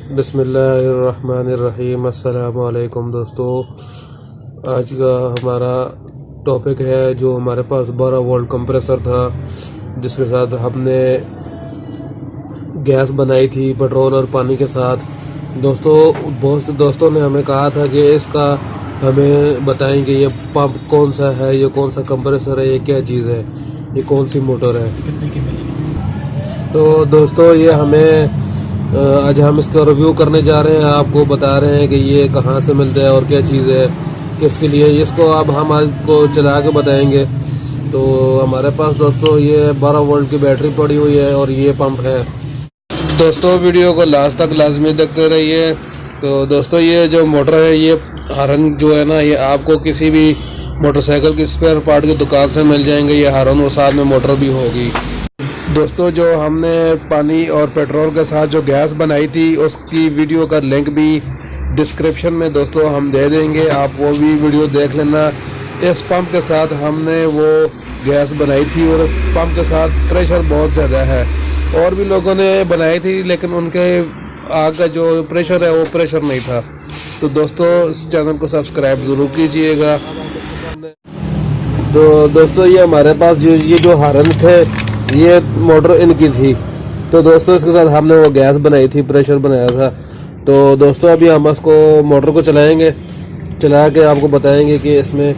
बिस्मिल्लाहिर्रहमानिर्रहीम। अस्सलामु अलैकुम दोस्तों, आज का हमारा टॉपिक है जो हमारे पास 12 वोल्ट कंप्रेसर था जिसके साथ हमने गैस बनाई थी पेट्रोल और पानी के साथ। दोस्तों, बहुत से दोस्तों ने हमें कहा था कि इसका हमें बताएंगे ये पंप कौन सा है, ये कौन सा कंप्रेसर है, ये क्या चीज़ है, ये कौन सी मोटर है। तो दोस्तों, ये हमें आज हम इसका रिव्यू करने जा रहे हैं, आपको बता रहे हैं कि ये कहाँ से मिलता है और क्या चीज़ है, किसके लिए। इसको अब हम आपको चला के बताएंगे। तो हमारे पास दोस्तों ये 12 वोल्ट की बैटरी पड़ी हुई है और ये पंप है। दोस्तों, वीडियो को लास्ट तक लाजमी देखते रहिए। तो दोस्तों, ये जो मोटर है, ये हारन जो है ना, ये आपको किसी भी मोटरसाइकिल की स्पेयर पार्ट की दुकान से मिल जाएंगे। ये हारन और साथ में मोटर भी होगी। दोस्तों, जो हमने पानी और पेट्रोल के साथ जो गैस बनाई थी उसकी वीडियो का लिंक भी डिस्क्रिप्शन में दोस्तों हम दे देंगे, आप वो भी वीडियो देख लेना। इस पंप के साथ हमने वो गैस बनाई थी और इस पंप के साथ प्रेशर बहुत ज़्यादा है। और भी लोगों ने बनाई थी लेकिन उनके आग का जो प्रेशर है वो प्रेशर नहीं था। तो दोस्तों, इस चैनल को सब्सक्राइब ज़रूर कीजिएगा। तो दोस्तों, ये हमारे पास ये जो हारन थे, ये मोटर इनकी थी। तो दोस्तों, इसके साथ हमने वो गैस बनाई थी, प्रेशर बनाया था। तो दोस्तों, अभी हम इसको मोटर को चलाएंगे, चला के आपको बताएंगे कि इसमें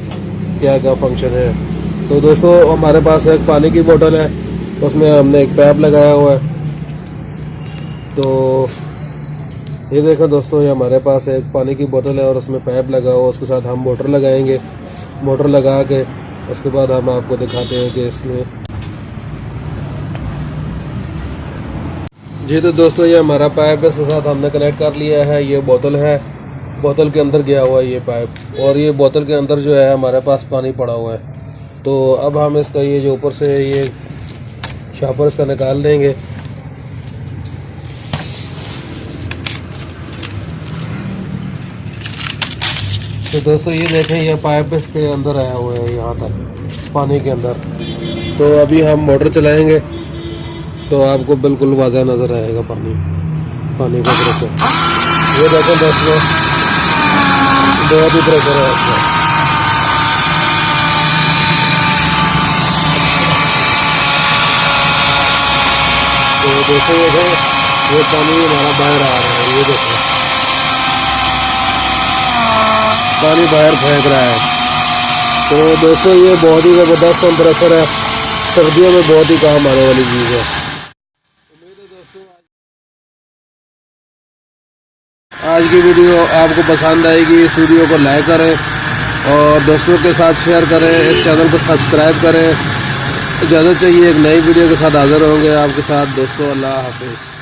क्या क्या फंक्शन है। तो दोस्तों, हमारे पास एक पानी की बोतल है, उसमें हमने एक पाइप लगाया हुआ है। तो ये देखो दोस्तों, ये हमारे पास एक पानी की बोतल है और उसमें पाइप लगा हुआ है। उसके साथ हम मोटर लगाएंगे। मोटर लगा के उसके बाद हम आपको दिखाते हैं कि इसमें जी। तो दोस्तों, ये हमारा पाइप है, इसके साथ हमने कनेक्ट कर लिया है। ये बोतल है, बोतल के अंदर गया हुआ है ये पाइप, और ये बोतल के अंदर जो है हमारे पास पानी पड़ा हुआ है। तो अब हम इसका ये जो ऊपर से ये शापर इसका निकाल देंगे। तो दोस्तों, ये देखें, ये पाइप इसके अंदर आया हुआ है यहाँ तक पानी के अंदर। तो अभी हम मोटर चलाएंगे तो आपको बिल्कुल वाज़ह नज़र आएगा पानी का प्रेशर। ये देखें दोस्तों, बहुत ही प्रेशर है इसका। तो दोस्तों, ये पानी हमारा बाहर आ रहा है, ये देखो पानी बाहर फेंक रहा है। तो दोस्तों, ये बहुत ही ज़बरदस्त कंप्रेसर है, सर्दियों में बहुत ही काम आने वाली चीज़ है। आज की वीडियो आपको पसंद आएगी। इस वीडियो को लाइक करें और दोस्तों के साथ शेयर करें, इस चैनल को सब्सक्राइब करें। इजाज़त चाहिए, एक नई वीडियो के साथ हाज़िर होंगे आपके साथ दोस्तों। अल्लाह हाफिज़।